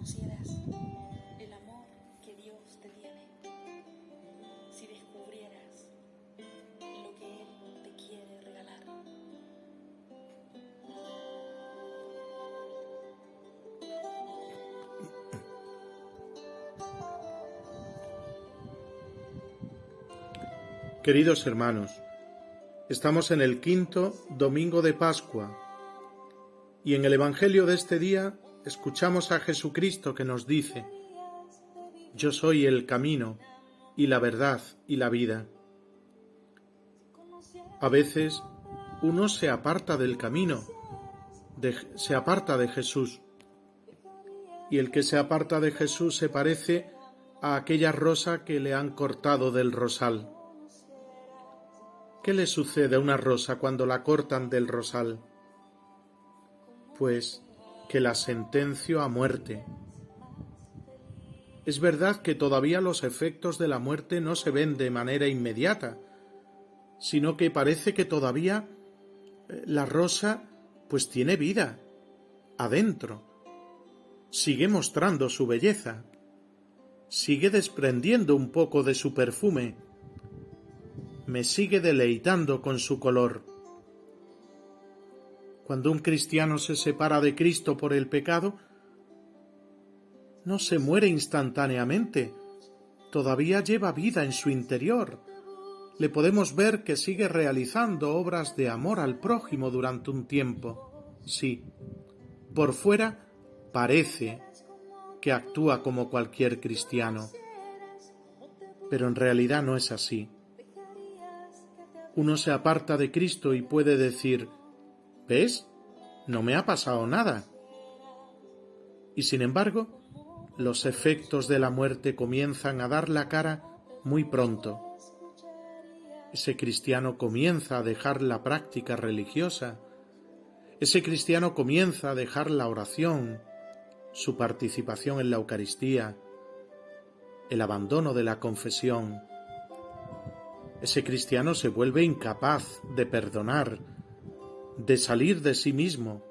conocieras el amor que Dios te tiene, si descubrieras lo que Él te quiere regalar. Queridos hermanos, estamos en el quinto domingo de Pascua y en el Evangelio de este día escuchamos a Jesucristo que nos dice: Yo soy el camino y la verdad y la vida. A veces uno se aparta del camino, se aparta de Jesús, y el que se aparta de Jesús se parece a aquella rosa que le han cortado del rosal. ¿Qué le sucede a una rosa cuando la cortan del rosal? Pues que la sentencio a muerte. Es verdad que todavía los efectos de la muerte no se ven de manera inmediata, sino que parece que todavía la rosa pues tiene vida adentro, sigue mostrando su belleza, sigue desprendiendo un poco de su perfume, me sigue deleitando con su color. Cuando un cristiano se separa de Cristo por el pecado, no se muere instantáneamente, todavía lleva vida en su interior. Le podemos ver que sigue realizando obras de amor al prójimo durante un tiempo. Sí, por fuera parece que actúa como cualquier cristiano, pero en realidad no es así. Uno se aparta de Cristo y puede decir: ¿ves? No me ha pasado nada. Y sin embargo, los efectos de la muerte comienzan a dar la cara muy pronto. Ese cristiano comienza a dejar la práctica religiosa. Ese cristiano comienza a dejar la oración, su participación en la Eucaristía, el abandono de la confesión. Ese cristiano se vuelve incapaz de perdonar, de salir de sí mismo,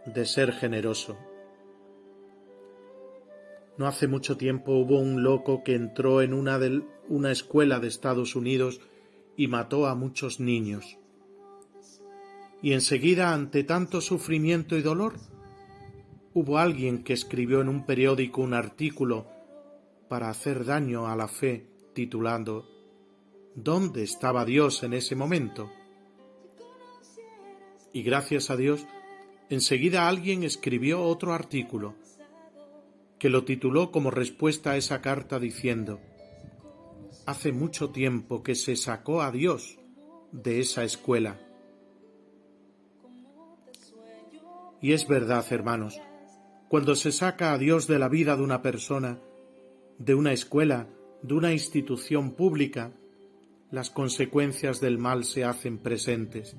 de ser generoso. No hace mucho tiempo hubo un loco que entró en una escuela de Estados Unidos y mató a muchos niños. Y enseguida, ante tanto sufrimiento y dolor, hubo alguien que escribió en un periódico un artículo para hacer daño a la fe, titulando ¿Dónde estaba Dios en ese momento? Y gracias a Dios, enseguida alguien escribió otro artículo, que lo tituló como respuesta a esa carta diciendo: hace mucho tiempo que se sacó a Dios de esa escuela. Y es verdad, hermanos, cuando se saca a Dios de la vida de una persona, de una escuela, de una institución pública, las consecuencias del mal se hacen presentes.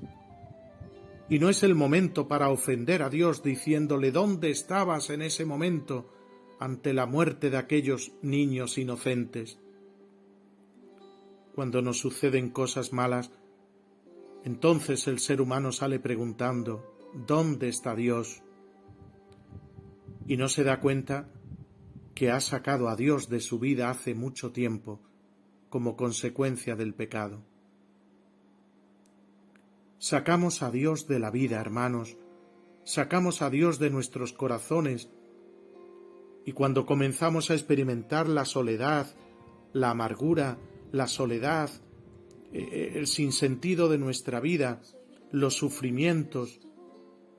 Y no es el momento para ofender a Dios diciéndole: ¿dónde estabas en ese momento ante la muerte de aquellos niños inocentes? Cuando nos suceden cosas malas, entonces el ser humano sale preguntando: ¿dónde está Dios? Y no se da cuenta que ha sacado a Dios de su vida hace mucho tiempo, como consecuencia del pecado. Sacamos a Dios de la vida, hermanos, sacamos a Dios de nuestros corazones, y cuando comenzamos a experimentar la soledad, la amargura, la soledad, el sinsentido de nuestra vida, los sufrimientos,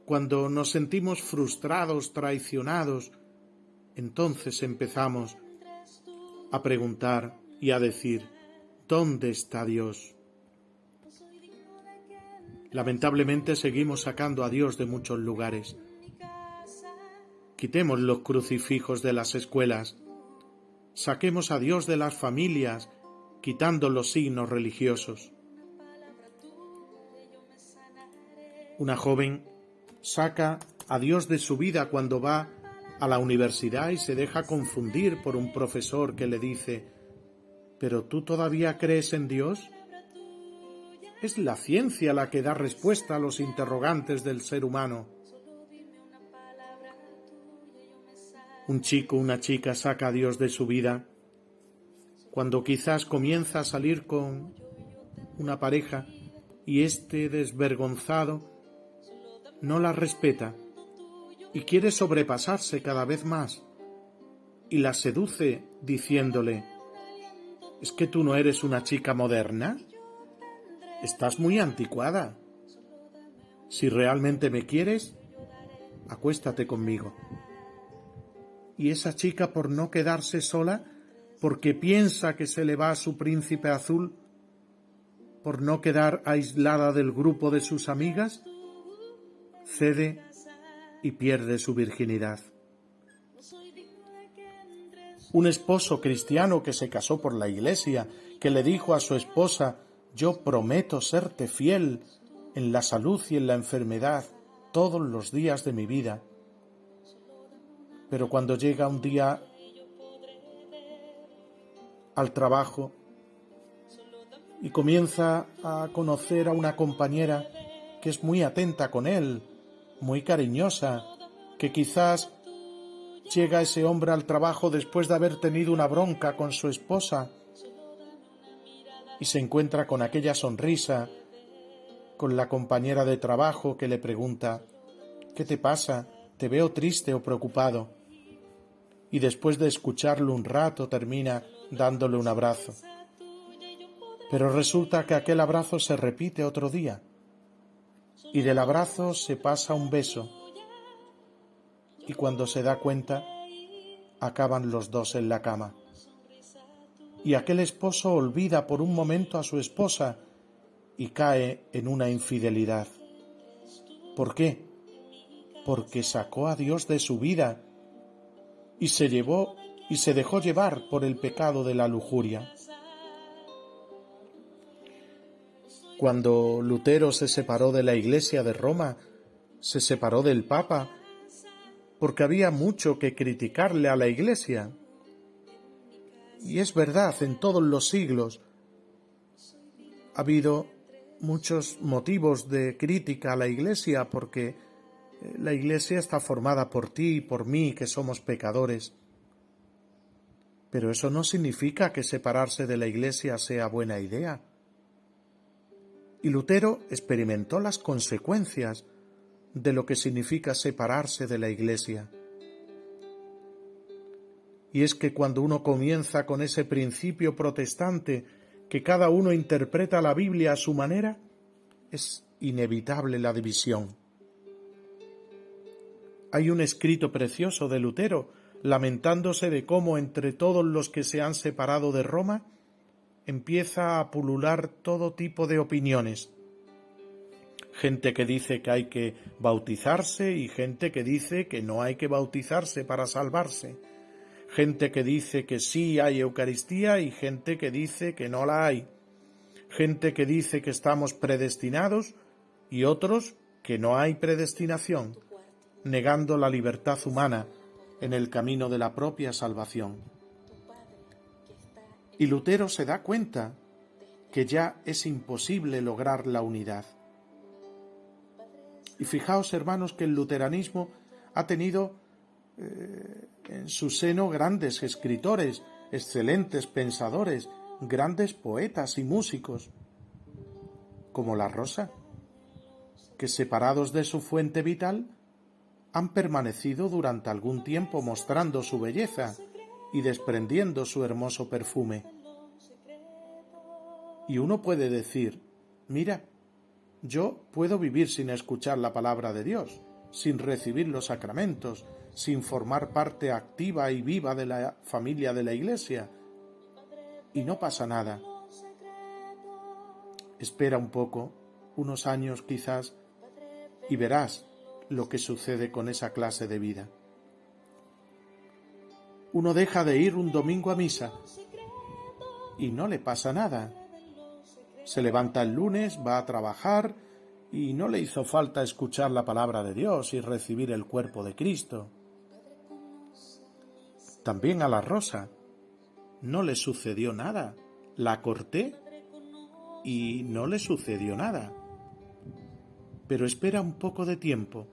cuando nos sentimos frustrados, traicionados, entonces empezamos a preguntar y a decir: ¿dónde está Dios? Lamentablemente seguimos sacando a Dios de muchos lugares. Quitemos los crucifijos de las escuelas, saquemos a Dios de las familias, quitando los signos religiosos. Una joven saca a Dios de su vida cuando va a la universidad y se deja confundir por un profesor que le dice: ¿pero tú todavía crees en Dios? Es la ciencia la que da respuesta a los interrogantes del ser humano. un chico, una chica saca a Dios de su vida, cuando quizás comienza a salir con una pareja y éste, desvergonzado, no la respeta y quiere sobrepasarse cada vez más y la seduce diciéndole: «¿Es que tú no eres una chica moderna? Estás muy anticuada. Si realmente me quieres, acuéstate conmigo». Y esa chica, por no quedarse sola, porque piensa que se le va a su príncipe azul, por no quedar aislada del grupo de sus amigas, cede y pierde su virginidad. Un esposo cristiano que se casó por la iglesia, que le dijo a su esposa: «Yo prometo serte fiel en la salud y en la enfermedad todos los días de mi vida». Pero cuando llega un día al trabajo y comienza a conocer a una compañera que es muy atenta con él, muy cariñosa, que quizás llega ese hombre al trabajo después de haber tenido una bronca con su esposa y se encuentra con aquella sonrisa, con la compañera de trabajo que le pregunta: «¿Qué te pasa? Te veo triste o preocupado». Y después de escucharlo un rato termina dándole un abrazo. Pero resulta que aquel abrazo se repite otro día y del abrazo se pasa a un beso y cuando se da cuenta acaban los dos en la cama. Y aquel esposo olvida por un momento a su esposa y cae en una infidelidad. ¿Por qué? Porque sacó a Dios de su vida y se dejó llevar por el pecado de la lujuria. Cuando Lutero se separó de la Iglesia de Roma, se separó del Papa, porque había mucho que criticarle a la Iglesia. Y es verdad, en todos los siglos ha habido muchos motivos de crítica a la Iglesia, porque la Iglesia está formada por ti y por mí, que somos pecadores. Pero eso no significa que separarse de la Iglesia sea buena idea. Y Lutero experimentó las consecuencias de lo que significa separarse de la Iglesia. Y es que cuando uno comienza con ese principio protestante que cada uno interpreta la Biblia a su manera, es inevitable la división. Hay un escrito precioso de Lutero lamentándose de cómo entre todos los que se han separado de Roma empieza a pulular todo tipo de opiniones. Gente que dice que hay que bautizarse y gente que dice que no hay que bautizarse para salvarse. Gente que dice que sí hay Eucaristía y gente que dice que no la hay. Gente que dice que estamos predestinados y otros que no hay predestinación, negando la libertad humana en el camino de la propia salvación. Y Lutero se da cuenta que ya es imposible lograr la unidad. Y fijaos, hermanos, que el luteranismo ha tenido en su seno grandes escritores, excelentes pensadores, grandes poetas y músicos, como La Rosa, que separados de su fuente vital han permanecido durante algún tiempo mostrando su belleza y desprendiendo su hermoso perfume. Y uno puede decir: mira, yo puedo vivir sin escuchar la palabra de Dios, sin recibir los sacramentos, sin formar parte activa y viva de la familia de la Iglesia, y no pasa nada. Espera un poco, unos años quizás, y verás lo que sucede con esa clase de vida. Uno deja de ir un domingo a misa y no le pasa nada. Se levanta el lunes, va a trabajar y no le hizo falta escuchar la palabra de Dios y recibir el cuerpo de Cristo. También a La Rosa no le sucedió nada. La corté y no le sucedió nada. Pero espera un poco de tiempo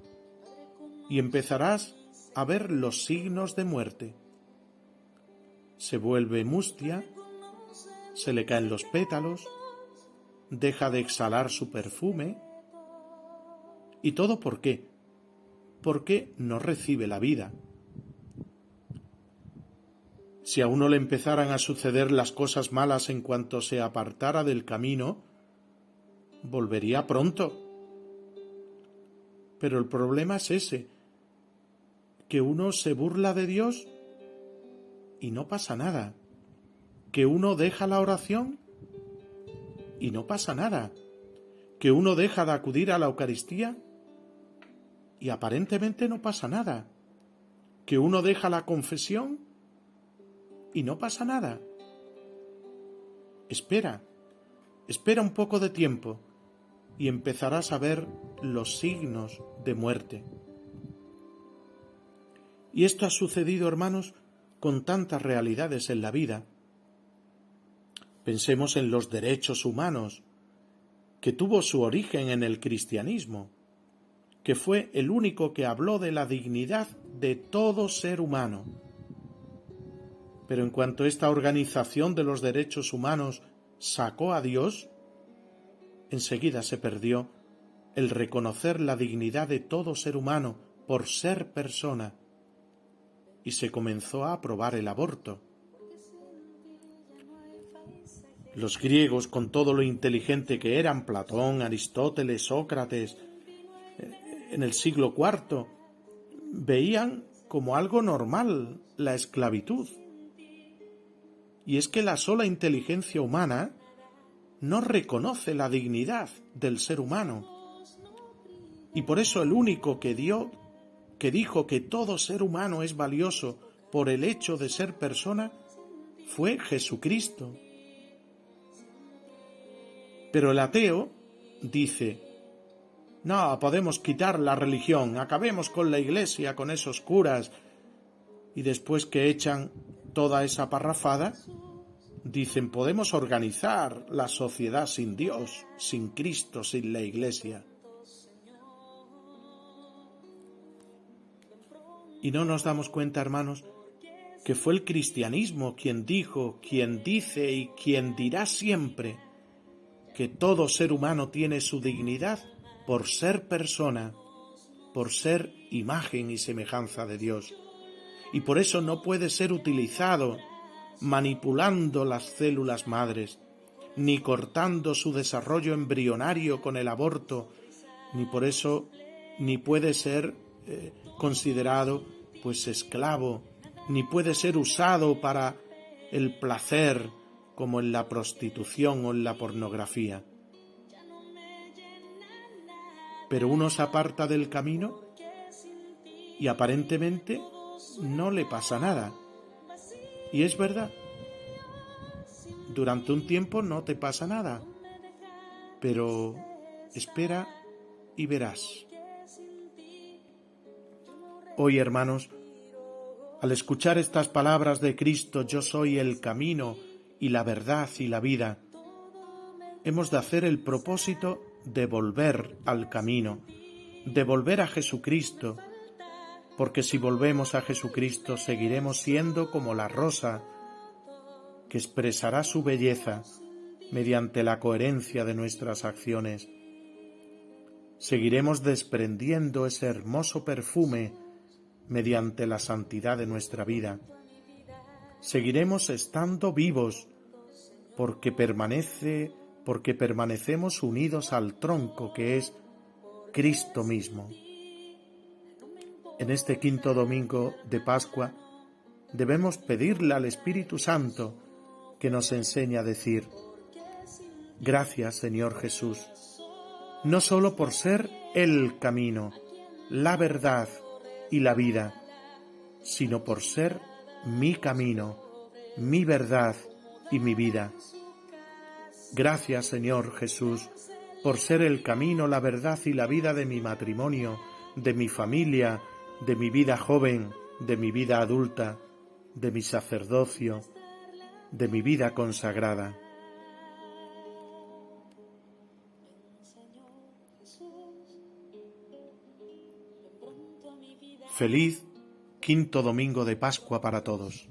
y empezarás a ver los signos de muerte. Se vuelve mustia, se le caen los pétalos, deja de exhalar su perfume. ¿Y todo por qué? Porque no recibe la vida. Si a uno le empezaran a suceder las cosas malas en cuanto se apartara del camino, volvería pronto. Pero el problema es ese, que uno se burla de Dios y no pasa nada, que uno deja la oración y no pasa nada, que uno deja de acudir a la Eucaristía y aparentemente no pasa nada, que uno deja la confesión y no pasa nada. Espera un poco de tiempo y empezarás a ver los signos de muerte. Y esto ha sucedido, hermanos, con tantas realidades en la vida. Pensemos en los derechos humanos, que tuvo su origen en el cristianismo, que fue el único que habló de la dignidad de todo ser humano. Pero en cuanto esta organización de los derechos humanos sacó a Dios, enseguida se perdió el reconocer la dignidad de todo ser humano por ser persona, y se comenzó a aprobar el aborto. Los griegos, con todo lo inteligente que eran, Platón, Aristóteles, Sócrates, en el siglo IV, veían como algo normal la esclavitud. Y es que la sola inteligencia humana no reconoce la dignidad del ser humano. Y por eso el único que dijo que todo ser humano es valioso por el hecho de ser persona fue Jesucristo. Pero el ateo dice: no, podemos quitar la religión, acabemos con la Iglesia, con esos curas. Y después que echan toda esa parrafada, dicen: podemos organizar la sociedad sin Dios, sin Cristo, sin la Iglesia. Y no nos damos cuenta, hermanos, que fue el cristianismo quien dijo, quien dice y quien dirá siempre que todo ser humano tiene su dignidad por ser persona, por ser imagen y semejanza de Dios. Y por eso no puede ser utilizado manipulando las células madres, ni cortando su desarrollo embrionario con el aborto, ni por eso ni puede ser considerado esclavo, ni puede ser usado para el placer como en la prostitución o en la pornografía. Pero uno se aparta del camino y aparentemente no le pasa nada. Y es verdad, durante un tiempo no te pasa nada, pero espera y verás. Hoy, hermanos, al escuchar estas palabras de Cristo, yo soy el camino y la verdad y la vida, hemos de hacer el propósito de volver al camino, de volver a Jesucristo, porque si volvemos a Jesucristo seguiremos siendo como la rosa que expresará su belleza mediante la coherencia de nuestras acciones. Seguiremos desprendiendo ese hermoso perfume mediante la santidad de nuestra vida. Seguiremos estando vivos porque permanecemos unidos al tronco que es Cristo mismo. En este quinto domingo de Pascua debemos pedirle al Espíritu Santo que nos enseñe a decir: gracias, Señor Jesús, no solo por ser el camino, la verdad y la vida, sino por ser mi camino, mi verdad y mi vida. Gracias, Señor Jesús, por ser el camino, la verdad y la vida de mi matrimonio, de mi familia, de mi vida joven, de mi vida adulta, de mi sacerdocio, de mi vida consagrada. Feliz quinto domingo de Pascua para todos.